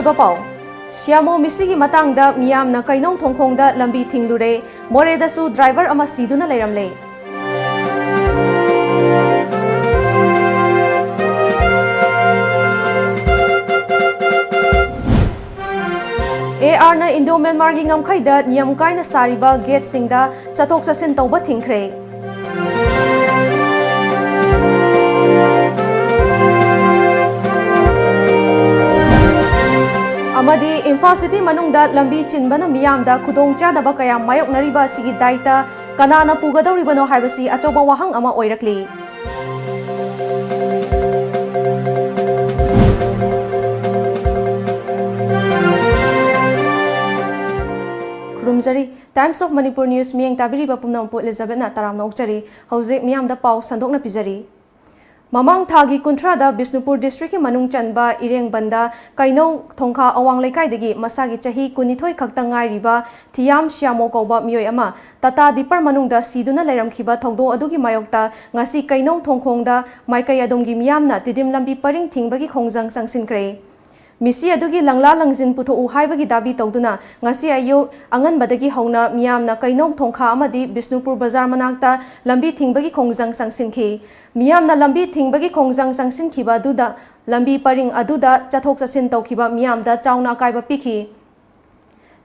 ꯃꯔꯨꯑꯣꯏꯕ ꯄꯥꯎ ꯁꯤꯌꯥꯃꯣ ꯃꯤꯁꯤꯒꯤ ꯃꯇꯥꯡꯗ ꯃꯤꯌꯥꯝꯅ ꯀꯩꯅꯧ ꯊꯣꯡꯈꯣꯡꯗ ꯂꯝꯕꯤ ꯊꯤꯡꯂꯨꯔꯦ ꯃꯣꯔꯦꯗꯁꯨ ꯗ꯭राꯏꯚꯔ ꯑꯃ ꯁꯤꯗꯨꯅ ꯂꯩꯔꯝꯂꯦ AR na Indo Myanmar gi ngamkhaida niyam kaina sariba gate singda chathok chasin tauba thingkhre amadi Imphal City manungda lambi chinbana miyamda khudong chadaba kaya mayoknariba sigi daita kanana pugadoribano haibasi achoba wahang ama oirakli Kurumjari Times of Manipur News miyang tabiriba pumnampu Elizabeth na taramna ukjari hauzik miyamda pau sandokna pizari Mamang thagi kuntrada Bisnupur district ki manung chanba ireng banda kainau thongkha awang lekaidagi masagi chahi kunithoi khakta ngairiba thiam siamo kauba miyoi ama tata dipar manungda siduna leiramkhiba thogdo adugi mayokta ngasi kainau thongkhongda maikai adonggi miyamna tidim lambi paring thingbagi khongjang sangsinkre Misi adugi langla langjin putho uhaibagi dabi tawduna ngasi ayu angan badagi hauna miyamna kainok thongkha amadi Bisnupur bazar manakta lambi thingbagi khongjang sangsinkhi miyamna lambi thingbagi khongjang sangsinkhiba aduda lambi paring aduda chathok chasin tawkhiba miyamda chauna kaiba pikhi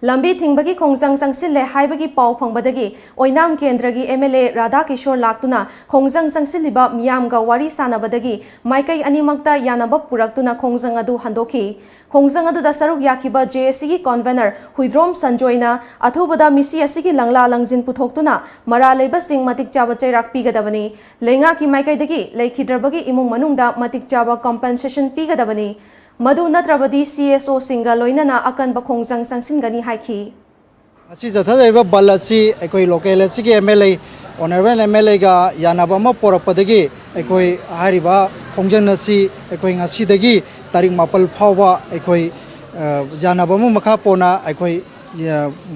lambi thingbagi khongjang sangsinle haibagi pau phangbadagi oinam kendragi MLA Radha Kishore laktuna khongjang sangsinliba miyamga wari sanabadagi maikai animakta yanaba puraktuna khongjang adu handokhi khongjang adu da saruk yakhiba JSC gi convener Huidrom Sanjoina athubada misi asigi langla langjin puthoktuna mara leiba sing matik chaba chairak pigadabani lenga ki maikai dagi leikhidrabagi imung manungda matik chaba compensation pigadabani Madu Natrabadi CSO Singa Loinana Akan Bakongjang Sangsin Haiki. Asi Zatha Balasi, Ekoi local Siki MLA, Honorable MLA ga Yanabama Porapadagi, Ekoi Hariba, Kongjang Nasi, Ekoi Nasidagi, Tarik Mapal Pawa, Ekoi Janabamu Makapona, Ekoi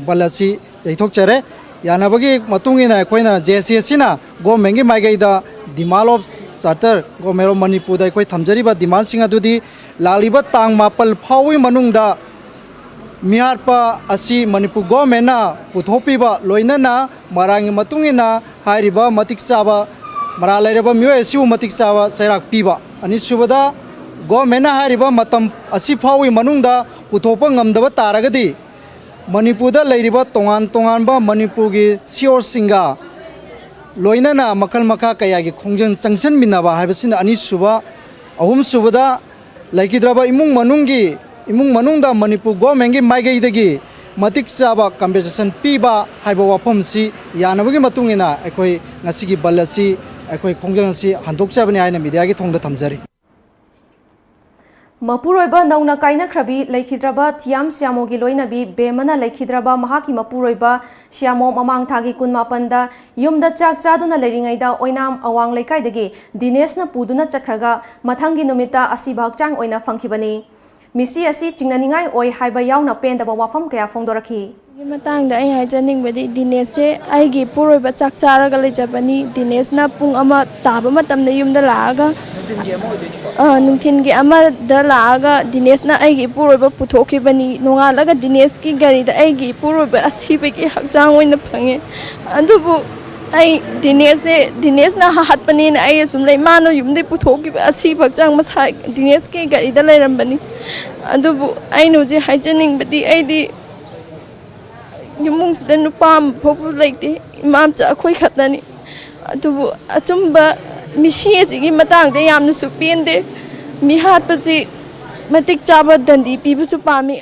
Balasi, Etokchere, Yanabagi Matungina, Ekoina, JCSina, Go Mengi Magaida, Dimal of Satter, Go Mero Manipuda, Ekoi Tamjariba, Dimal Singadudi. Laliba tang mapal phawi manungda miharpa asi Manipur government na puthopiba loinana marangi matungina hairiba matik chaba mara lairaba miyoi asiu matik chaba chairak piba ani subada government na hairiba matam asi phawi manungda puthopa ngamdaba taragadi Manipurda lairiba tongan ba Manipur gi sior singa loinana makal makha kaya gi khongjang changchan minaba haibasina ani suba ahum subada Laikidraba imung manungda Manipur government gi maigaidagi matik chaba compensation piba haiba wafam si yanabagi matungina ekoi ngasigi balasi ekoi khongjang si handok chabani haina media gi thongda thamjari Mapuroiba nauna kaina khrabi laikhidraba thiam siamo gi loinabi bemana laikhidraba mahaki mapuroiba siamo mamang thagi kunmapanda yumda chak chaduna leiringaida oinam awang leikaidagi Dineshna puduna chakhraga mathangi numita asi bhakchang oina phangkhibani misi asi chingnaningai oi haiba yauna pendaba wafam kaya phongdorakhi matangda ai hajaningbadi Dinesh se aigi puroiba chak charaga lejabani Dinesh na pung ama taba matamna yumda laaga nungthingi ama da laaga Dinesh na aigi puroiba puthokibani nongalaga Dinesh ki gari da aigi puroiba asibagi hakjang oina phange adubu ai Dinesh na hatpani na ai sum lei mano yumde puthokiba asib hakjang masa Dinesh ki gari da lairambani adubu ai noje hajaningbadi aidi Yumung sida nupam phopu laite imam cha khoi khatani adubu achumba misi ji matang de yamnu supende mi hat pasi matik chaba dandi pibusu pami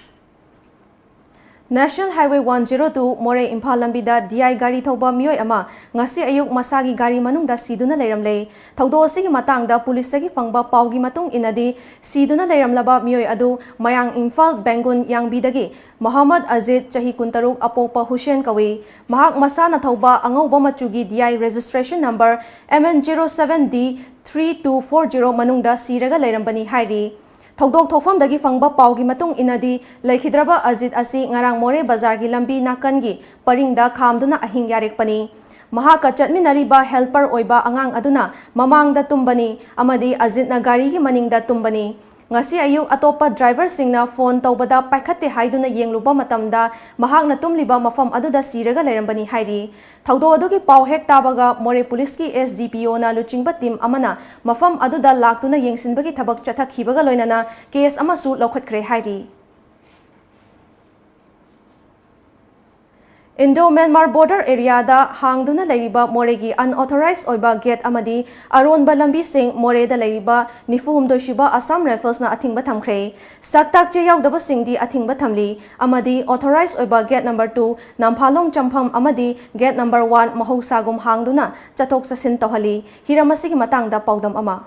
National Highway 102 More Imphal Lambida DI gari thoba miyoi ama ngasi ayuk masagi gari manungda siduna leiramle thaudo asigi matangda police sagi fangba paugi matung inadi siduna leiramlaba miyoi adu mayang Imphal Bengun yangbidagi Muhammad Azid chahi kuntaruk apopa Hussein kawi mahak masana thoba angauba machugi DI registration number MN07D3240 manungda siraga leirambani hairi Thogdok thofam dagi fangba paugi matung inadi laikhidraba Azid asi ngarang More bazar gi lambi nakangi paringda khamduna ahing yarekpani mahaka chatminariba helper oiba angang aduna mamangda tumbani amadi Azid na gari gi maningda tumbani ngasi ayuk atopa driver singna phone tawbada paikhatte haiduna yengluba matamda mahakna tumliba mafam aduda siraga lerambani hairi thaudo adugi paw hek tabaga more police ki SDPO na luchingba team amana mafam aduda laktuna yengsinbagi thabak chathakhibaga loinana case amasu lokhatkre hairi Indo-Myanmar border area da hangduna lairiba moregi unauthorized oiba gate amadi aronba lambi sing more da lairiba nifumdo shiba Assam Rifles na athingba thamkhre saktak che yaudaba singdi athingba thamli amadi authorized oiba gate number 2 Namphalong Champham amadi gate number 1 Mahousagum hangduna chathok sasin tawhali hiramasigi matangda paudam ama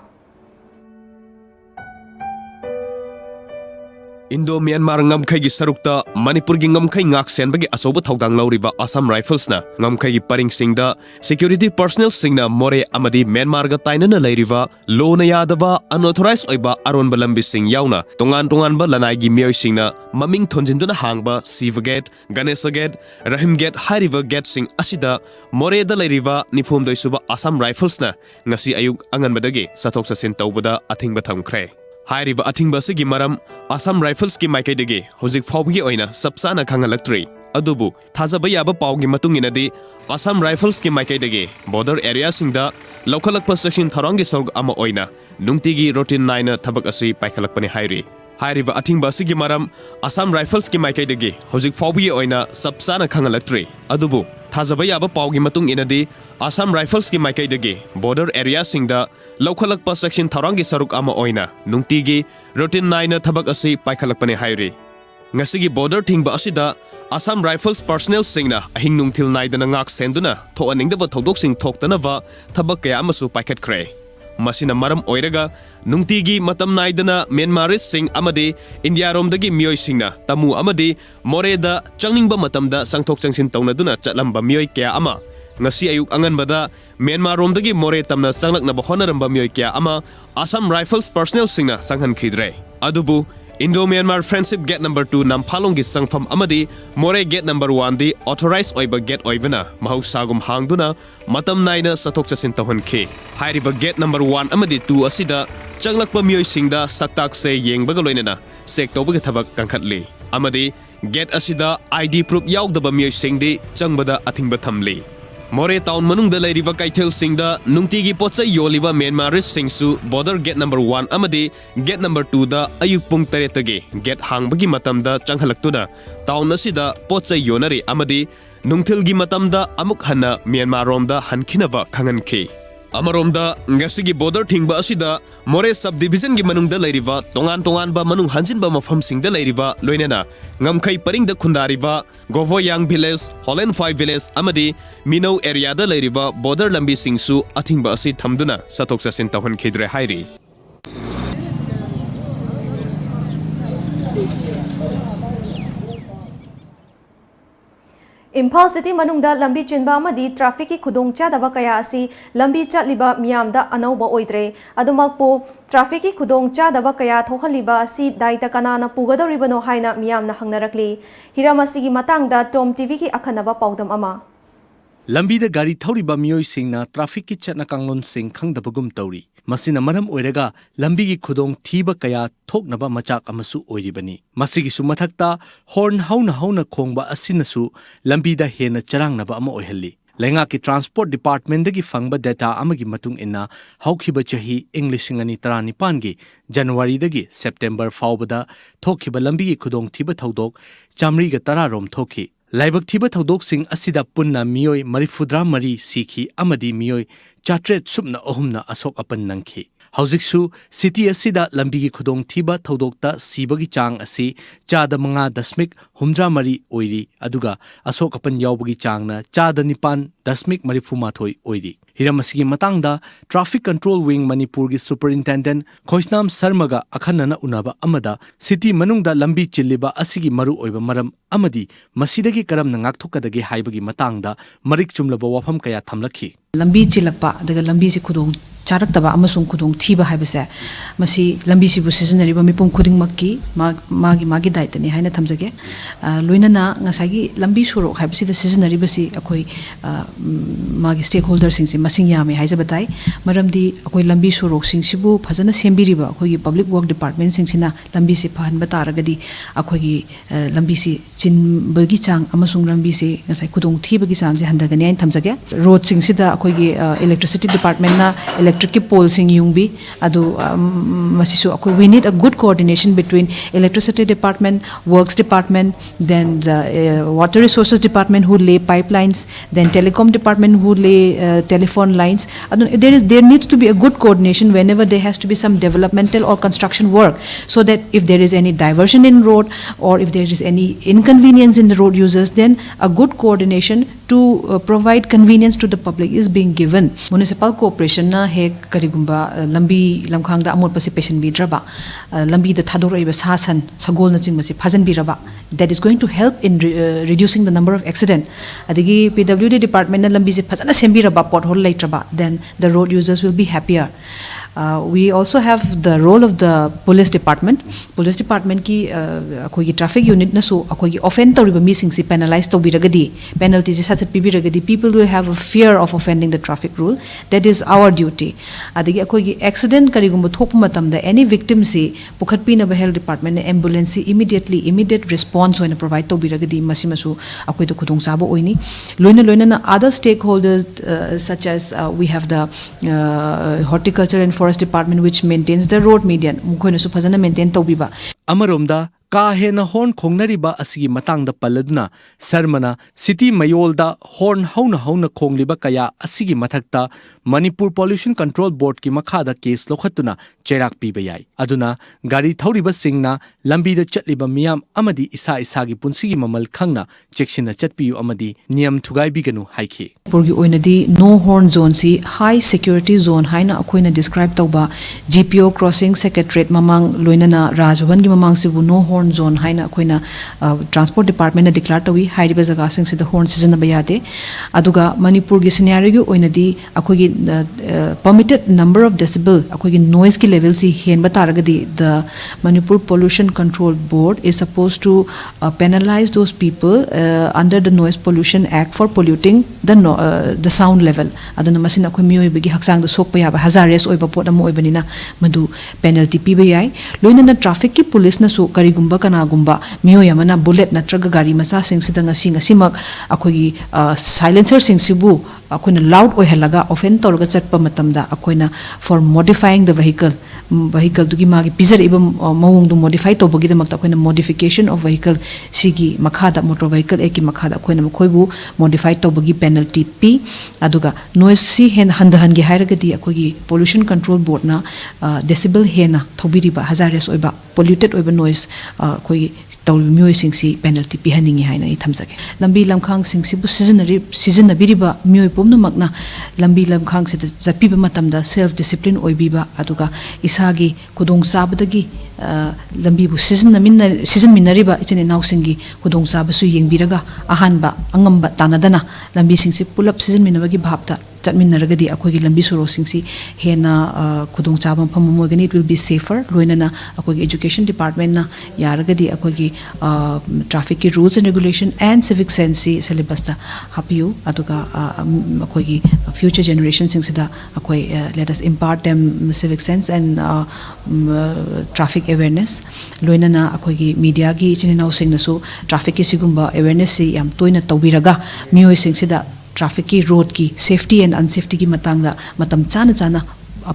Indo-Myanmar ngamkhai gi sarukta Manipur gi ngamkhai ngak senbagi asoba thaudang lauriba Assam Rifles na ngamkhai gi paring singda security personnel singna more amadi Myanmar ga tainana lairiba lo na yadaba unauthorized oiba aron balambi sing yauna tongan ba lanai gi mioi singna maming thonjinduna hangba Siva Gate Ganesha Gate Rahim Gate Hariva Gate sing asida more da lairiba nifum doisuba Assam Rifles na ngasi ayuk anganbadagi sathok sasin tawbada athingba thamkhre Hairiba athingba sigi maram Assam Rifles ki maikaidagi hojik fawgi oina sapsana khangalaktre adubu thajaba yaba pawgi matunginadi Assam Rifles ki maikaidagi border area singda lokhalakpa section tharangi sorg ama oina nungtigi routine 9 thabak asi paikhalakpani hairi Hairiba athingba sigi maram Assam Rifles ki maikaidagi hojik fawgi oina sapsana khangalaktre adubu thajaba yaba pawgi matung inadi Assam Rifles ki maikaidagi border area singda lokhalakpa section tharangi saruk ama oina nungtigi routine 9 thabak asi paikhalakpani hairi ngasigi border thingba asida Assam Rifles personnel singna ahing nungthil naidana ngak senduna thoaningdaba thodok sing thoktanaba thabak kaya amasu paikhatkre masina maram oiraga nungtigi matam naidana Myanmaris sing amadi India romdagi mioi singna tamu amadi moreda changningba matamda sangthok changsin tawnaduna chatlamba mioi kaya ama ngasi ayuk anganbada Myanmar romdagi more tamna sanglaknaba honaramba mioi kya ama Assam Rifles personnel singna sanghan khidre adubu Indo-Myanmar Friendship Gate number 2 Namphalong gi sangpham amadi more gate number 1 di authorized oiba gate oivana Mahousagum hangduna matam naina sathok chasin tawhankhe hairiba gate number 1 amadi 2 asida changlakpa mioi singda saktak se yengbaga loinana sek tawbaga thabak kangkhatli amadi gate asida ID proof yaugdaba mioi singdi changbada athingba thamli More town manungda lairiba kaithel singda nungtigi pochai yoliba Myanmaris singsu border gate number 1 amadi gate number 2 da ayuk pung taretagi gate hangbagi matamda changhalaktuna town asida pochai yonari amadi nungthilgi matamda amuk hanna Myanmar romda hankhinaba khanganki Amaromda ngasigi border thingba asida more subdivision gi manungda lairiba tongan ba manung hanjinba mafam singda lairiba loinena ngamkhai paringda khundariba Govoyang village Holland 5 village amadi Mino area da lairiba border lambi singsu athingba asi thamduna sathok sasin tawhan khidre hairi Imphal City manungda lambi chinba amadi traffic ki khudongchadaba kaya asi lambi chatliba miyamda anauba oidre adumakpo traffic ki khudongchadaba kaya thokhaliba asi daita kanana pugadoribano haina miyamna hangnarakli hiramasigi matangda Tom TV ki akhanaba paudam ama Lambida gari thoriba mioi singna traffic ki chatna kanglon sing khangdabagum tawri masina maram oiraga lambi gi khudong thiba kaya thoknaba machak amasu oiribani masigi su mathakta horn hauna khongba asinasu lambida hena charangnaba ama oihalli lenga ki transport department dagi fangba data amagi matung inna haukhiba chahi english ngani 19 gi january dagi september fawbada thokhiba lambi gi khudong thiba thodok chamri ga 10 rom thokhi Laibak thiba thodok sing asida punna mioi marifudra mari sikhi amadi mioi chatret subna ohumna asok apan nangkhi Haujiksu city asida lambi gi khudong thiba thodokta sibagi chang asi chada manga dasmik humdra mari oiri aduga asok apan yawbagi changna chada nipan dasmik marifuma thoi oiri Hiramasigi matangda Traffic Control Wing Manipur gi Superintendent Khoisnam Sarmaga akhanana unaba amada city manungda lambi chilliba asigi maru oiba maram amadi masidagi karamna ngakthokadagi haibagi matangda marik chumlaba wafam kaya thamlakhi lambi chilakpa daga lambi si khudong चारक्तबा अमसुंग खुदोंग थीबा हाइबसे मसी लंबी सिबु सिजनरिबा मिपुम खुदिंग मक्की मागी दायित्वनि हाइना थमजगे लोइनना ngसागी लंबी सोरोक हाइबसिदा सिजनरिबसी अखोई मागी stake holder सिंगसि मसिंग यामे हाइजबताई मरमदि अखोई लंबी सोरोक सिंगसिबु फजना सेमबिरिबा अखोई public work department सिंगसिना लंबी से फहनबा तारगदि अखोई लंबी से चिनबगी चांग अमसुंग लंबी से ngसाई खुदोंग थीबगी चांग से हंदगनि हाइन थमजगे रोड सिंगसिदा अखोई इलेक्ट्रिसिटी डिपार्टमेंट ना electric pole sing yungbi adu masisu we need a good coordination between electricity department, works department, then the water resources department who lay pipelines, then telecom department who lay telephone lines. There needs to be a good coordination whenever there has to be some developmental or construction work, so that if there is any diversion in road or if there is any inconvenience in the road users, then a good coordination to provide convenience to the public is being given. Municipal corporation na he karigumba lambi lamkhang da amot pasi patient bi draba lambi da thadoraiba sasan sagol na chingmasi phajan bi raba, that is going to help in reducing the number of accident. Adigi PWD department na lambi se phajana sembi raba pothole laitraba, then the road users will be happier. We also have the role of the police department. Police department ki akoi traffic unit na so akoi offend tawriba mi singsi penalize tawbiragadi penalty se sachat pibiragadi people will have a fear of offending the traffic rule. That is our duty. Adigi akoi accident karigumba thokpa matamda any victim se pukhatpina ba health department na ambulance immediate response hoina provide tawbiragadi masimasu akoi to khudong chaba oini loina na other stakeholders such as we have the horticulture and forest department which maintains the road median mukhoina su phajana maintain tawbiba अमरोमदा का हेना horn खोंगनरिबा असगी मतंगदा पल्लदुना शर्मना city मयोलदा horn हौना खोंगलिबा कया असगी मथक्ता Manipur pollution control board की मखादा case लोखतुना चेराक पीबा याई अदुना गाड़ी थौरिबा सिंगना लंबीदा चटलिबा मियाम अमदी इसा इसागी पुंसिगी ममल खंगना चेक्सिना चटपियु अमदी नियम थुगाइबिगनु हाइखि पुरगी ओइनदी नो हॉर्न जोन सी हाई सिक्योरिटी जोन हाइना अखोइना डिस्क्राइब तौबा GPO क्रॉसिंग सेक्रेटरीट ममांग लोइनना राजभवन की ममांग सिबु नो हॉर्न जोन हाइना अखोइना ट्रांसपोर्ट डिपार्टमेंट ने डिक्लेयर तवी हाइरिबा जगह सिंग सिदा हॉर्न सिजनबा यादे अदुगा मणिपुर की सिनेरियो ओइनदी अखोगी परमिटेड नंबर ऑफ डेसिबल अखोगी नॉइज की लेवल सी हेन बतारगदी the Manipur pollution control board is supposed to penalise those people under the noise pollution act for polluting the sound level अदुना मसिन अखोई मियोइबगी हक्सांग द सोकपा याबा हजारेस ओइबा पोट अमो ओइबनिना मदु पेनल्टी पीबा याई लोइनना ट्रैफिक की पुलिस ना सो करिगुम्बा कनागुम्बा मियोय अमना बुलेट नत्रगा गाड़ी मचा सिंग सिदा ngasimak अखोगी साइलेंसर सिंग सिबु अखोइना लाउड ओइहलगा ऑफेन तौरगा चटपा मतमदा अखोइना फॉर मॉडिफाइंग द vehicle दुगी मागी पिजर इबम मवोंग दु मॉडिफाई तौबगी द मक्ता अखोइना मॉडिफिकेशन ऑफ vehicle सिगी मखादा मोटर vehicle एकी मखादा अखोइना मखोइबु मॉडिफाई तौबगी पेनल्टी पी अदुगा नॉइज सी हेन हंदहनगी हाइरगदी अखोगी पोल्यूशन कंट्रोल बोर्ड ना डेसिबल हेना थौबिरिबा हजारेस ओइबा पोल्यूटेड ओइबा नॉइज अखोगी तौर मियोय सिंगसी पेनल्टी पिहनिंगी हाइना इ थमजगे लंबी लमखांग सिंगसिबु सिजनबिरिबा मियोय पुमनमकना लंबी लमखांग से जपिबा मतमदा सेल्फ डिसिप्लिन ओइबिबा अदुगा इसागी खुदोंग चाबदगी लंबीबु सीजन मिनरिबा इचने नाउसिंगी खुदोंग चाबसु येंबिरगा अहानबा अंगंबा तानदना लंबी सिंगसी पुलप सीजन मिनबगी भाबता चटमिनरगदी अखोगी लंबी सोरोसिंगसी हेना खुदोंग चाबम फममोगनी इट विल बी सेफर लोइनना अखोगी एजुकेशन डिपार्टमेंट ना यारगदी अखोगी ट्रैफिक की rules and regulation and civic sense syllabus ता हापियु अदुगा अखोगी फ्यूचर जनरेशन सिंगसिदा अखोई let us impart them civic sense and traffic awareness लोइनना अखोगी मीडिया की इचने नाउसिंगनसु ट्रैफिक की सिगुम्बा अवेयरनेस सि याम तोइना तौबिरगा मियोय सिंगसिदा ट्रैफिक की रोड की सेफ्टी एंड अनसेफ्टी की मतंगदा मतम चाना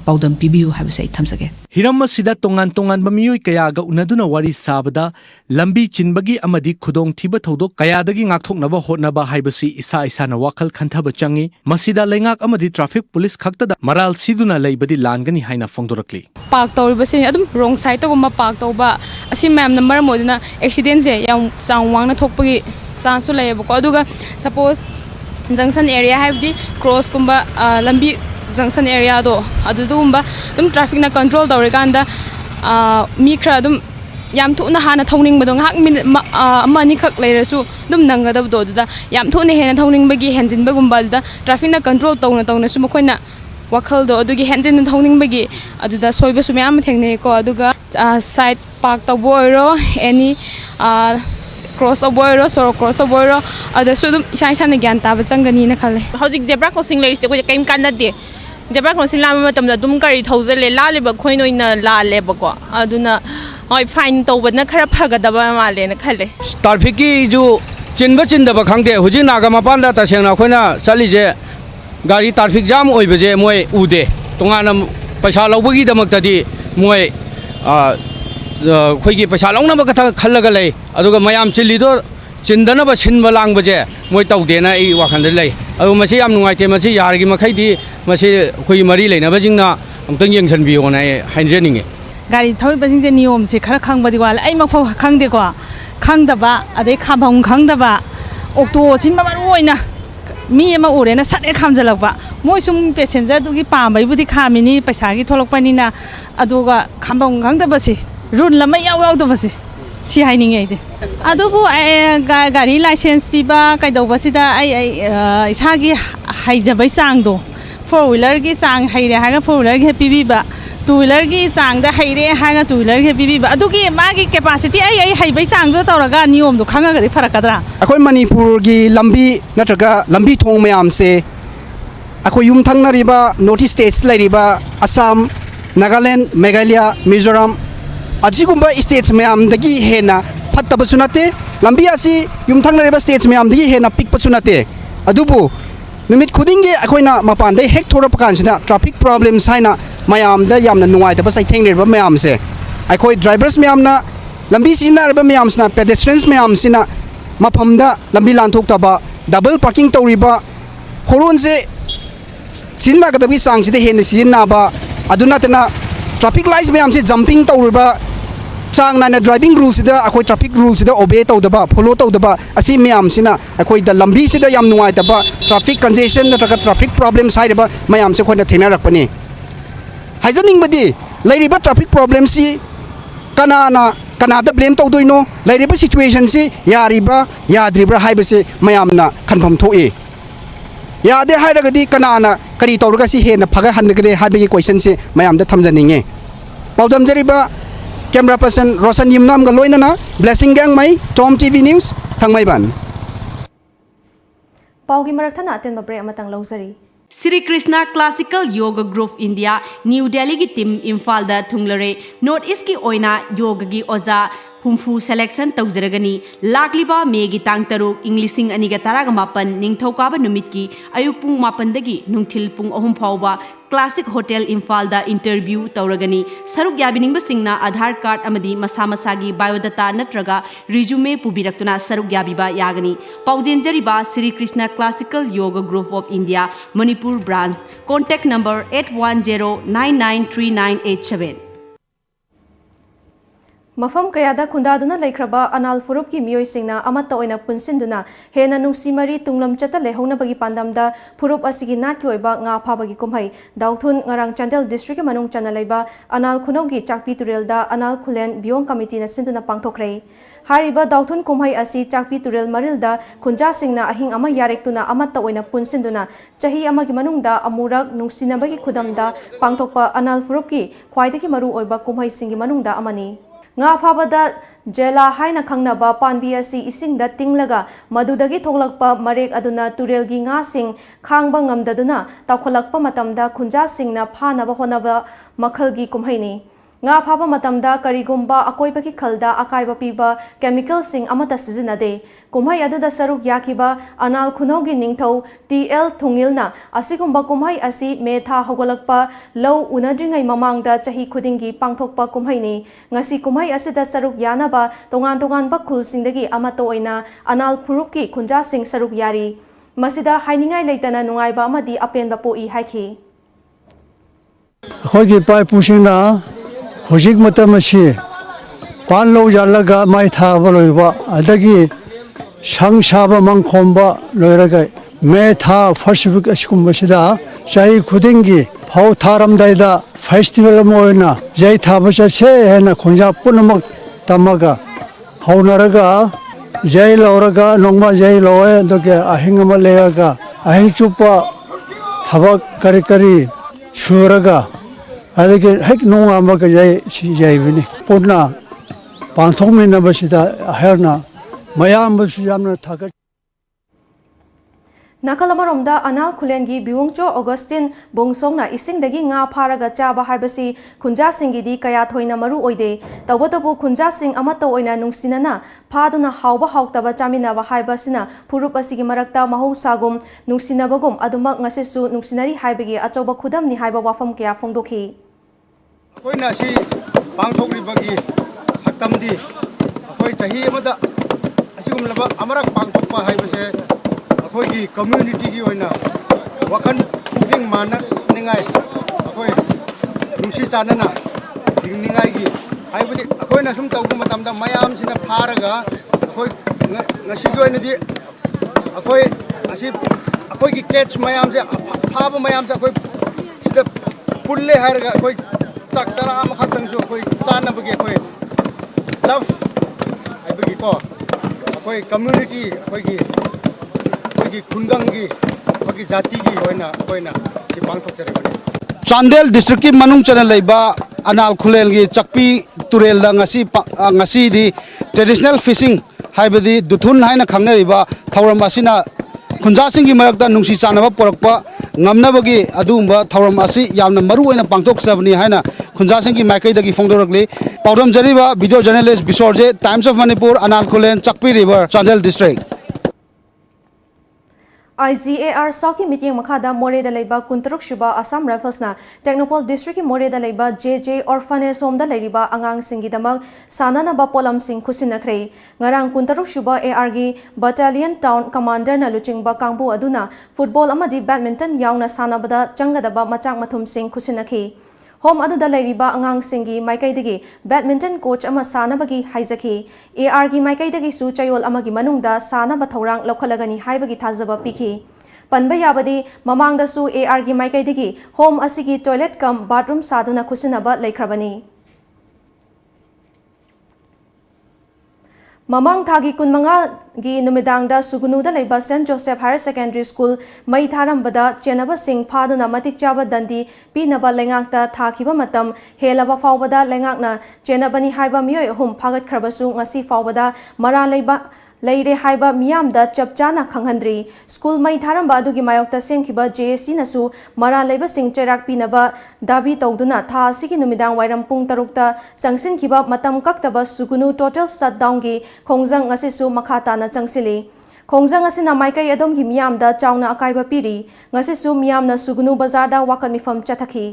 पाउदम पीबियु हाबसे थमसगे हिरम सिदा तोंगान बमियोय कयागा उनदुना वारी साबदा लंबी चिनबगी अमदी खुदोंग थिबा थौदो कयादगी ngakthoknaba hotnaba haibasi isa isana wakal khantaba changi masida lengak amadi traffic police khaktada maral siduna leibadi langani haina fongdorakli park tawribasi adum wrong side to gumba park tawba asi ma'am number moduna accident se yam changwang na thokpagi chance layebo ko aduga suppose junction area habdi cross kumba lambi junction area do adudumba dum traffic na control tawrikanda mi khra dum yam thuna hana thongning badong hak min amani khak leirasu dum nangadab do da yam thuna hena thongning bagi henjin bagumba da traffic na control tawna su mokhoina wakhal do adugi hentin thongning bagi aduda soiba su myam thengne ko aduga side park to boiro any cross of boiro so cross to boiro adu sudum isha isha ne gyan ta ba changani na khale hojik zebra crossing leri se ko kaim kanade zebra crossing la matam da dum kari thouzale la le ba khoi noi na la le ba ko aduna hoi fine to ba na khara phagadaba male na khale traffic ki jo chinba chindaba khangde huji naga mapan da ta sengna khoina chali je gari traffic jam oi beje moi ude tongana paisa lobagi damak tadi moi khoi gi paisa longna ba katha khallaga lei aduga mayam chili do chindana ba sinba lang beje moi taude na I wakhan de lei adu masi yam nungai te masi yar gi makhai di masi khoi mari leina ba jingna amtang yengsan bi ona hainjeninge gari thoi basing je niyom se khara khang badi wal ai mak khang de ko khang da ba adai khabang khang da ba okto sin ba maru oina mi ma ure na sat e kham jalak ba moi sum passenger du gi pam bai budi khamini paisa gi tholok pani na aduga khambang khang da ba si run lama yaw yaw da ba si haining ai de adubu gari license pi ba kai do ba si da ai isa gi haijabai sang do four wheeler gi sang haire ha ga four wheeler gi pi bi ba two wheeler gi sang da haire ha ga two wheeler gi pi bi ba adugi ma gi capacity ai haibai sang do tawraga niyom do khanga ga farakadra अखोई मणिपुर की लंबी नत्रगा लंबी थोंग मयाम से अखोई युम थंगनरिबा north east states लरिबा असम नागालैंड मेघालय मिजोरम अजिगुंबा स्टेट्स मयाम दगी हेना फत्तबसु नते लंबी आसी युम थंगनरिबा स्टेट्स मयाम दगी हेना पिकपसु नते अदुबु नुमित खुदिंगे अखोइना मपान दे हेक थोरप कांसिना ट्रैफिक प्रॉब्लम्स हाइना मयाम दा यामना नुंगाइतबा साइथेंगरिबा मयाम से अखोई ड्राइवर्स मयामना लंबी सिनारबा मयामसना पेडेस्ट्रियंस मयामसिना मफमदा लंबी लांथोक्तबा डबल पार्किंग तौरिबा होरोन से सिन्नागदबी सांगसिदे हेन सिन्नाबा अदुनातना ट्रैफिक लाइट्स में हमसे जंपिंग तौरिबा चांग नाना ड्राइविंग रूल्स सिदा अखोई ट्रैफिक रूल्स सिदा ओबे तौदबा फॉलो तौदबा असि मयाम सिना अखोई द लंबी सिदा याम नुंगाइतबा ट्रैफिक कंजेशन नत्रगा ट्रैफिक प्रॉब्लम्स हाइरबा मयाम से खोना थेनारकपनी हाइजनिंगबदी लैरिबा ट्रैफिक प्रॉब्लम सि कनादा ब्लेम तौदोइनो लैरिबा सिचुएशन से यारिबा याद्रिबा हाइबसे मयामना खनफम थोए यादे हाइरगदी कनाना करी तौरगा सि हेना फगा हनगदे हाइबगी क्वेश्चन से मयामदा थमजनिंगे पाउदम जरिबा कैमरा पर्सन रोशन यमनाम गा लोइनना ब्लेसिंग गैंग मै टॉम टीवी न्यूज़ थंगमैबान पाउगी मरथना अतेन ब्रेक अमतंग लौजरी Sri Krishna Classical Yoga Group India New Delhi की टीम इम्फाल दा थुंगलरे नॉर्थ ईस्ट की ओइना योगा की ओजा हुम्फू सेलेक्शन तौजरगनी लाकलिबा मे की तांग तरुक इंग्लिशिंग अनिगा तरागा मापन निंगथौकाबा नुमित की अयुक पुंग मापन दगी नुंगथिल पुंग अहुम फाउबा क्लासिक होटल इम्फाल दा इंटरव्यू तौरगनी सरुक याबिनिंग सिंगना आधार कार्ड अमदी मसा मसागी बायोडाटा नत्रगा रिज्यूमे पुबिरक्तुना सरुक याबिबा यागनी पाउजेंजरिबा Shri Krishna classical yoga group of India Manipur branch contact number 8109939887 मफम कयादा खुंदादुना लेख्रबा अनाल फुरुप की मियोइसिंगना अमत्ता ओइना पुनसिंदुना हेना नुसीमरी तुंगलम चता लेहौनबगी पांदमदा फुरुप असिगी नाटकी ओइबा nga फाबगी कुमहै दाउथुन ngarang चंदेल डिस्ट्रिक्ट मनों चना लेबा अनाल खुनौगी चाकपी तुरेलदा अनाल खुलेन बियोंग कमिटी ना सिंदुना पांगथोखरै हारिबा दाउथुन कुमहै असि चाकपी तुरेल मरिलदा खुंजा सिंगना अहिंग अमा यारेक्तुना अमत्ता ओइना पुनसिंदुना चाही अमागी मनुंगदा अमुरक नुसीनबगी खुदमदा पांगथोकपा अनाल फुरुप की ख्वाइदगी मरु ओइबा कुमहै सिंगी मनुंगदा अमनी nga phabada jela haina khangnaba panbi asi isingda tinglaga madudagi thoglakpa marek aduna turelgi nga sing khangba ngamdaduna tawkholakpa matamda khunja singna phanaba honaba makhalgi kumhaini nga phaba matamda karigumba akoibaki khalda akaiba piba chemical sing amata sizinade kumhai aduda saruk yakiba anal khunaugi ningthau TL thungilna asigumba kumhai asi metha hogolakpa low unadringai mamangda chahi khudingi pangthokpa kumhaini ngasi kumhai asida saruk yanaba tongan tongan ba khulsingdagi amato oina anal phurupki khunja sing saruk yari masida hainingai leitana nungaiba amadi apenba poi haiki khogi pai pusingna hojik matamashi pan lo jalaga mai tha baloiba adagi sang saba mangkhomba loiraga me tha first week askumba sida chai khudingi phau tharam daida festival moina jai tha bacha che hena khonja punamak tamaga haunaraga jai loraga nongma jai loe doge ahingama lega ahing chupa thabak kari kari ꯁꯨꯔꯒ ꯑꯗꯒꯤ ꯍꯦꯛ ꯅꯣꯡꯉꯥꯟꯕꯒ ꯌꯩꯕꯅꯤ ꯄꯨꯟꯅ ꯄꯥꯡꯊꯣꯛꯃꯤꯟꯅꯕꯁꯤꯗ ꯑꯩꯍꯥꯛꯅ ꯃꯌꯥꯝꯕꯨꯁꯨ ꯌꯥꯝꯅ ꯊꯥꯒꯠ ꯅꯥꯀꯜ ꯑꯃꯔꯣꯝꯗ ꯑꯅꯥꯜ ꯈꯨꯂꯦꯟꯒꯤ ꯕꯤꯋꯨꯡꯆꯣ ꯑꯣꯒꯁꯇꯤꯟ ꯕꯣꯡꯁꯣꯡꯅ ꯏꯁꯤꯡꯗꯒꯤ ꯉꯥ ꯐꯥꯔꯒ ꯆꯥꯕ ꯍꯥꯏꯕꯁꯤ ꯈꯨꯟꯖꯥꯁꯤꯡꯒꯤꯗꯤ ꯀꯌꯥ ꯊꯣꯏꯅ ꯃꯔꯨ ꯑꯣꯏꯗꯦ ꯇꯧꯕꯇꯕꯨ ꯈꯨꯟꯖꯥꯁꯤꯡ ꯑꯃꯠꯇ ꯑꯣꯏꯅ ꯅꯨꯡꯁꯤꯅꯅ ꯐꯥꯗꯨꯅ ꯍꯥꯎꯕ ꯍꯥꯎꯇꯕ ꯆꯥꯃꯤꯟꯅꯕ ꯍꯥꯏꯕꯁꯤꯅ ꯐꯨꯔꯨꯞ ꯑꯁꯤꯒꯤ ꯃꯔꯛꯇ ꯃꯍꯧꯁꯥꯒꯨꯝ ꯅꯨꯡꯁꯤꯅꯕꯒꯨꯝ ꯑꯗꯨꯃꯛ ꯉꯁꯤꯁꯨ ꯅꯨꯡꯁꯤꯅꯔꯤ ꯍꯥꯏꯕꯒꯤ ꯑꯆꯧꯕ ꯈꯨꯗꯝꯅꯤ ꯍꯥꯏꯕ ꯋꯥꯐꯝ ꯀꯌꯥ ꯐꯣꯡꯗꯣꯛꯈꯤ ꯑꯩꯈꯣꯏꯅ ꯑꯁꯤ ꯄꯥꯡꯊꯣꯛꯂꯤꯕꯒꯤ ꯁꯛꯇꯝꯗꯤ ꯑꯩꯈꯣꯏ ꯆꯍꯤ ꯑꯃꯗ ꯑꯁꯤꯒꯨꯝꯂꯕ ꯑꯃꯔꯛ ꯄꯥꯡꯊꯣꯛꯄ ꯍꯥꯏꯕꯁꯦ ꯑꯩꯈꯣꯏꯒꯤ ꯀꯝꯃ꯭ꯌꯨꯅꯤꯇꯤꯒꯤ ꯑꯣꯏꯅ ꯋꯥꯈꯜ ꯄꯨꯛꯅꯤꯡ ꯃꯥꯟꯅꯅꯤꯡꯉꯥꯏ ꯑꯩꯈꯣꯏ ꯅꯨꯡꯁꯤ ꯆꯥꯟꯅꯅ ꯍꯤꯡꯅꯤꯡꯉꯥꯏꯒꯤ ꯍꯥꯏꯕꯗꯤ ꯑꯩꯈꯣꯏꯅ ꯁꯨꯝ ꯇꯧꯕ ꯃꯇꯝꯗ ꯃꯌꯥꯝꯁꯤꯅ ꯐꯥꯔꯒ ꯑꯩꯈꯣꯏ ꯉꯁꯤꯒꯤ ꯑꯣꯏꯅꯗꯤ ꯑꯩꯈꯣꯏ ꯑꯁꯤ ꯑꯩꯈꯣꯏꯒꯤ ꯀꯦꯠꯁ ꯃꯌꯥꯝꯁꯦ ꯐꯥꯕ ꯃꯌꯥꯝꯁꯦ ꯑꯩꯈꯣꯏ ꯁꯤꯗ ꯄꯨꯜꯂꯦ ꯍꯥꯏꯔꯒ ꯑꯩꯈꯣꯏ ꯆꯥꯛ ꯆꯔꯥ ꯑꯃꯈꯛꯇꯪꯁꯨ ꯑꯩꯈꯣꯏ ꯆꯥꯅꯕꯒꯤ ꯑꯩꯈꯣꯏ ꯂꯚ ꯍꯥꯏꯕꯒꯤꯀꯣ ꯑꯩꯈꯣꯏ ꯀꯝꯃ꯭ꯌꯨꯅꯤꯇꯤ ꯑꯩꯈꯣꯏꯒꯤ ꯈꯨꯡꯒꯪꯒꯤ ꯑꯩꯈꯣꯏꯒꯤ ꯖꯥꯇꯤꯒꯤ ꯑꯣꯏꯅ ꯑꯩꯈꯣꯏꯅ ꯁꯤ ꯄꯥꯡꯊꯣꯛꯆꯔꯤꯕꯅꯤ ꯆꯥꯟꯗꯦꯜ ꯗꯤꯁꯇ꯭ꯔꯤꯛꯀꯤ ꯃꯅꯨꯡ ꯆꯟꯅ ꯂꯩꯕ ꯑꯅꯥꯜ ꯈꯨꯂꯦꯟꯒꯤ ꯆꯛꯄꯤ ꯇꯨꯔꯦꯜꯗ ꯉꯁꯤꯗꯤ ꯇ꯭ꯔꯦꯗꯤꯁꯅꯦꯜ ꯐꯤꯁꯤꯡ ꯍꯥꯏꯕꯗꯤ ꯗꯨꯊꯨꯟ ꯍꯥꯏꯅ ꯈꯪꯅꯔꯤꯕ ꯊꯧꯔꯝ ꯑꯁꯤꯅ ꯈꯨꯟꯖꯥꯁꯤꯡꯒꯤ ꯃꯔꯛꯇ ꯅꯨꯡꯁꯤ ꯆꯥꯟꯅꯕ ꯄꯣꯔꯛꯄ ꯉꯝꯅꯕꯒꯤ ꯑꯗꯨꯒꯨꯝꯕ ꯊꯧꯔꯝ ꯑꯁꯤ ꯌꯥꯝꯅ ꯃꯔꯨꯑꯣꯏꯅ ꯄꯥꯡꯊꯣꯛꯆꯕꯅꯤ ꯍꯥꯏꯅ ꯈꯨꯟꯖꯥꯁꯤꯡꯒꯤ ꯃꯥꯏꯀꯩꯗꯒꯤ ꯐꯣꯡꯗꯣꯔꯛꯂꯤ ꯄꯥꯎꯗꯝꯖꯔꯤꯕ video journalist Bishorjit Times of Manipur Anal ꯈꯨꯂꯦꯟ ꯆꯛꯄꯤ river Chandel district IGAR Sauki meeting makhada Moreda leiba kuntaruk shuba Assam Rifles na Technopol District ki Moreda leiba JJ Orphanage Home da leiba angang singi damag sanana ba polam sing khusinakhrei ngarang kuntaruk shuba AR gi Battalion Town Commander na luchingba kangbu aduna football amadi badminton yauna sanabada changadaba machak mathum sing khusinakhi Home aduda leiriba angang singi maikaidagi badminton coach ama sanabagi haizaki AR gi maikaidagi su chayol amagi manungda sanaba thorang lokhalagani haibagi thazaba pikhi Panba yabadi mamangda su AR gi maikaidagi home asigi toilet kam bathroom saduna khusinaba leikrabani Mamang thagi kunmanga gi numidangda sugunuda leiba St Joseph Higher Secondary School mai tharambada chenaba sing phaduna matik chaba dandi pinaba lengakta thakiba matam helaba fawbada lengakna chenabani haiba miyoi hum phagat khrabasu ngasi fawbada mara leiba leire haiba miyamda chapchana khanghandri school mai tharamba adugi mayokta semkhiba JSC nasu mara leiba sing cherak pinaba dabi tawduna tha asigi numidang wairam pung tarukta changsin khiba matam kaktaba sugunu total shutdown gi khongjang ngasisu makhata na changsili khongjang asina maikai adom gi miyamda chawna akaiba piri ngasisu miyamna sugunu bazar da wakal mifam chathaki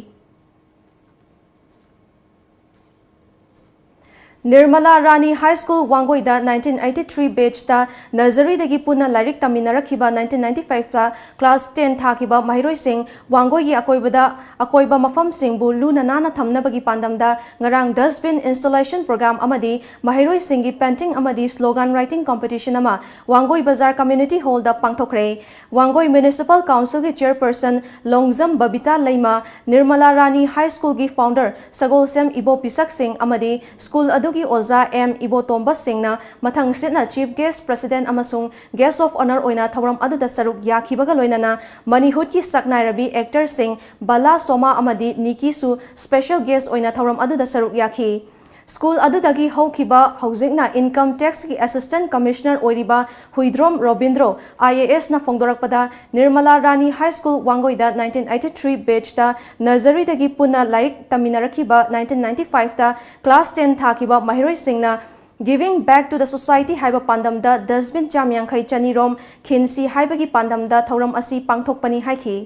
Nirmala Rani High School Wangoida 1983 batch ta nursery dagi puna lairik taminarakhiba 1995 ta class 10 thakiba mahiroi sing Wangoi gi akoiba mafam sing bu luna nana thamnabagi pandamda ngarang dustbin installation program amadi mahiroi sing gi painting amadi slogan writing competition ama Wangoi Bazar Community Hall da pangthokre Wangoi Municipal Council gi chairperson Longjam Babita Leima Nirmala Rani High School gi founder Sagolsem Ibo Pisak Singh amadi school adu gi Oza M Ibotomba Singna mathang sitna Chief Guest President amasung Guest of Honor oina thawram aduda saruk yakhibaga loinana Manihut ki saknai rabi actor Singh Bala Soma amadi Niki su special guest oina thawram aduda saruk yakhi School adudagi hokhiba haujikna Income Tax ki Assistant Commissioner oiriba Huidrom Robindro IAS na fongdorakpada Nirmala Rani High School Wangoida 1983 batch ta nursery dagi puna lairik taminarakhiba 1995 ta class 10 thakiba mahiroi singna Giving back to the society haiba pandamda dustbin chamyang khai chani rom khinsi haibagi pandamda thauram asi pangthokpani haikhi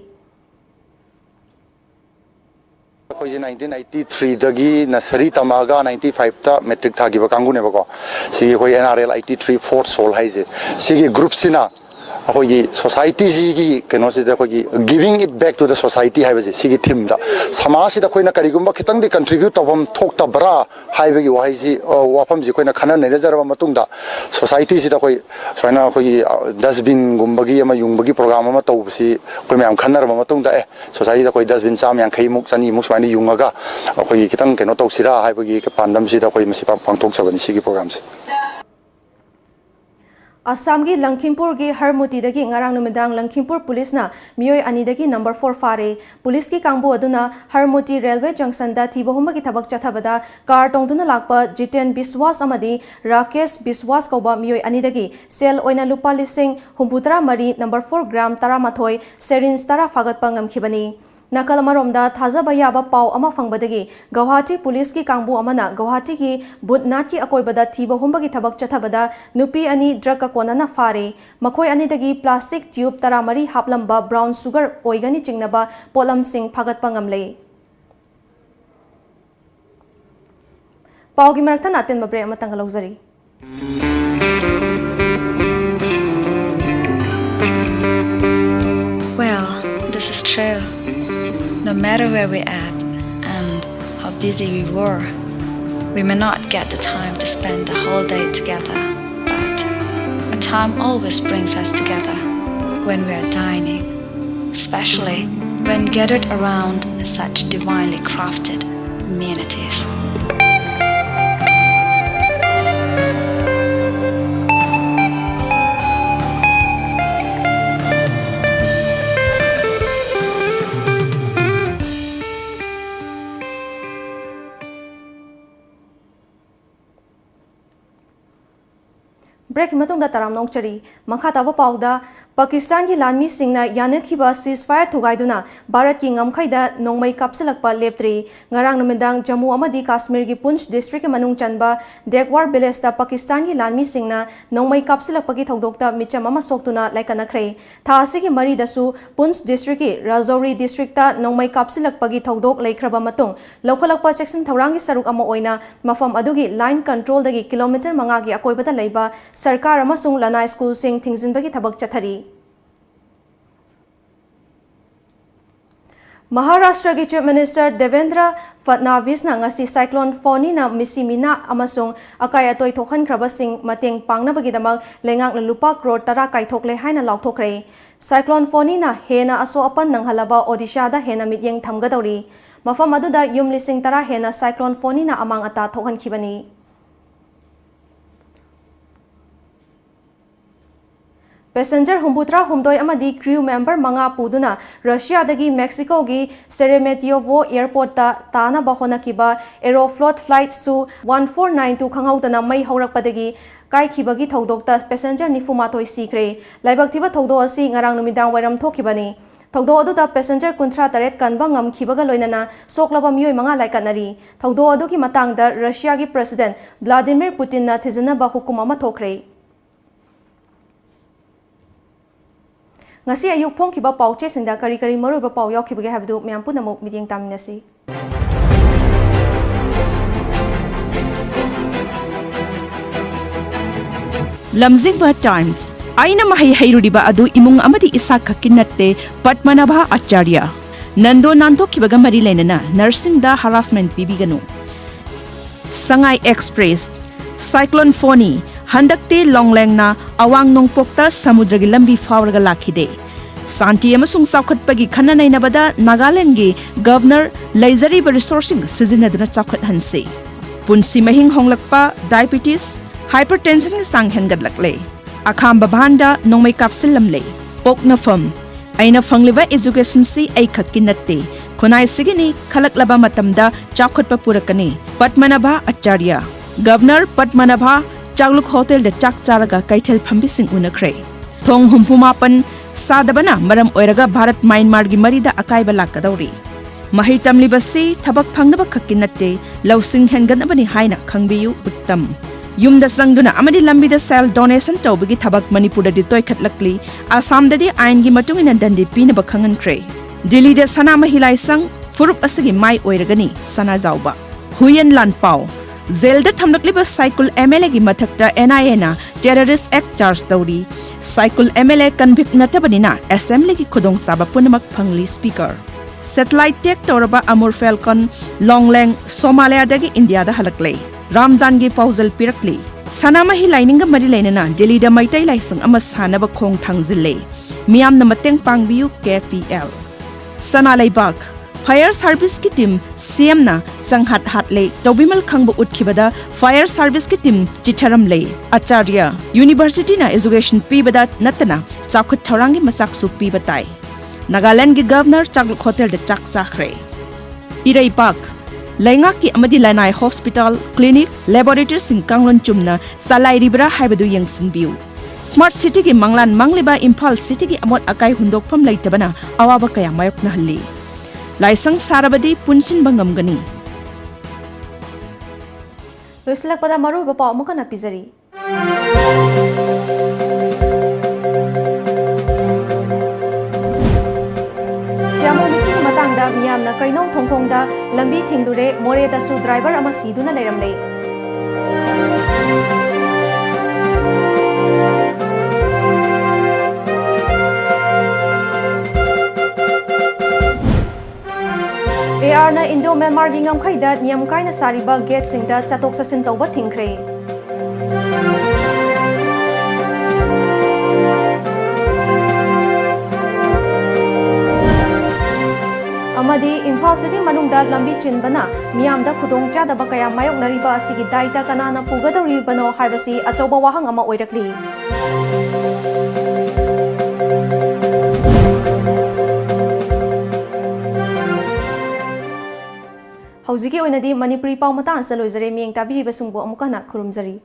अखोई 1983 दगी nursery तमागा 95 ता matric थागिबा कांगुने बको सिगी अखोई NRL 83 fourth सोल हाइजे सिगी group सिना अखोई society जी कनो से अखोई giving it back to the society हाइबजे सिगी थीम दा समाज से अखोइना करिगुम्बा खितंग दि कंट्रीब्यूट तबम थोकता बरा हाइबगी वाहिजी वाफम जी कोइना खना ने जरबा मतुंगदा सोसाइटी से अखोई सोइना अखोई डस्टबिन गुम्बगी अमा युंगबगी प्रोग्राम अमा तौबसी अखोई म्याम खनरबा मतुंगदा सोसाइटी दा अखोई डस्टबिन चाम यांखै मुक चनी मुक स्वाइनी युंगगा अखोई खितंग कनो तौसिरा हाइबगी पांडम से अखोई मसि पांगथोक सबनी सिगी प्रोग्राम से Assamgi Langkimpurgi Harmutidagi ngarang numidang Langkimpur Police na miyoy anidagi number 4 fare Police ki kangbu aduna Harmuti Railway Junction da thibohumagi tabak chathabada car tongduna lakpa Jiten Biswas amadi Rakesh Biswas kauba miyoy anidagi sel oina lupa lising humputra mari number 4 gram taramathoi serins tara fagatpa ngamkhibani Nakal maromda thajaba yaba pau ama fangbadagi Guwahati Police ki kangbu amana Guwahati ki Budnat ki akoibada thiba humbagi thabak chathabada nupi ani drug ka konana fare makhoi ani dagi plastic tube taramari haplamba brown sugar oigani chingnaba polam sing phagatpa ngamle paugi maraktan aten babre amatang lawjari Well, this is true. No matter where we're at and how busy we were, we may not get the time to spend a whole day together, but a time always brings us together when we are dining, especially when gathered around such divinely crafted amenities. Break matung da taram nong chari makha taba pauda Pakistan ki lanmi singna yanakhiba ceasefire thugaiduna Bharat ki ngamkhai da nongmai kapsilakpa leptri ngarang numidang Jammu amadi Kashmir gi Punch district ki manung chanba Dekwar village ta Pakistan ki lanmi singna nongmai kapsilakpa ki thodokta micham ama soktuna laikanakre thasi ki mari dasu Punch district ki Rajouri district ta nongmai kapsilakpa gi thodok laikhraba matung lokhalakpa section thorang gi saruk ama oina mafam adugi line control dagi kilometer manga gi akoibada leiba sarkar amasung lana school sing thingzinbagi thabak chathari Maharashtra ki Chief Minister Devendra Fadnavis na ngasi cyclone Fani na misimina amasung akay atoy thokhan kraba sing mateng pangnabagi damag lengang na lupa crore tara kay thokle haina laukthokre cyclone Fani na hena aso apan ng halaba Odisha da hena midyeng thamgadawri mafam aduda yum lising tara hena cyclone Fani na amang ata thokhan khibani Passenger humbutra humdoi amadi crew member manga puduna Russia dagi Mexico gi Sheremetyevo airport ta tana bahona kiba Aeroflot flight su 1492 khanghautana mai haurakpadagi kai khibagi thodokta passenger nifumatoi sikre laibak thiba thodo asi ngarang numidang wairam thokibani thodo aduda passenger kunthra taret kanba ngam khibaga loinana soklaba mioi manga laikanari thodo adu ki matangda Russia gi president Vladimir Putin na thizana ba hukum ama thokre ngasi ayuk phong kiba pauche sinda kari kari maru ba pau yok khibage habdu myam punamuk meeting tamnasi lamjingba times aina mahai hairuriba adu imung amadi isa khakinatte Padmanabha Acharya nando nanto kibaga mari lenana nursing da harassment bibiganu Sangai Express Cyclone Fani handakte longlengna awang nongpokta samudragi lambi fawraga lakhide santi amasung saukhatpagi khana nainabada Nagaland gi governor laizari ba resourcing sizinaduna chakhat hanse punsi mahing honglakpa diabetes hypertension gi sang hengadlakle akhamba bhanda nongmai kapsil lamle pokna fam aina fangliba education si ai khakinatte khonai sigini khalaklaba matamda chakhatpa purakani Padmanabha Acharya governor Padmanabha Chagluk Hotel de Chak Charaga Kaitel Phambising Unakre Thong Humpumapan Sadabana Maram Oiraga Bharat Myanmar gi Marida Akaiba Lakadauri Mahi Tamlibasi Tabak Phangnaba Khakinatte Lausing Henganabani Haina Khangbiyu Uttam Yumda Sangduna Amadi Lambida Sel Donation Tawbigi Tabak Manipura di Toy Khatlakli Assam dadi Ain gi Matungina Dandi Pinaba Khangan Kre Delhi de Sana Mahilai Sang Furup Asigi Mai Oiragani Sana Zauba Huyen Lan Pau Zelda thamlakliba cycle MLA gi mathakta NIA na terrorist act charge tawri cycle MLA convict natabanina assembly gi khudong saba punamak phangli speaker satellite tech toraba Amur Falcon Longleng Somalia dagi India da halakle Ramzan gi pauzal pirakli sanama hi lining ga mari lainana Delhi da maitai laisang ama sanaba khong thangzille miyam na mateng pangbiu KPL Sana Laibak Fire Service ki team CM na sanghat hat le tobimal khangba utkibada Fire Service ki team chicharam le Acharya University na education pibada natana chakhut thorangi masak su pibatai Nagaland gi Governor Chakluk Hotel de chak sakhre Irai Park Lainga ki amadi Lanai Hospital Clinic Laboratory sing kanglon chumna salai ribra haibadu yangsin biu Smart City ki manglan mangliba Imphal City ki amot akai hundokpham leitabana awaba kaya mayok na halli Laisang sarabadi punsin bangamgani Loisilak pada maru bapa amuka na pizari Siamo misi matangda miyam na kainong thongkhongda lambi thingdure more da su driver ama siduna leiramle AR na Indo Myanmar gi ngamkhaida niam kaina sariba gate singda chatok sasin tawba thingkhre amadi Imphal City manungda lambi chinbana miyamda khudong chadaba kaya mayok nariba asigi daita kanana pugadoribano haibasi achauba wahang ama oirakli Hauziki oinadi Manipuri pau mata ansa loizare miyeng tabiri basungbo amukana khurumjari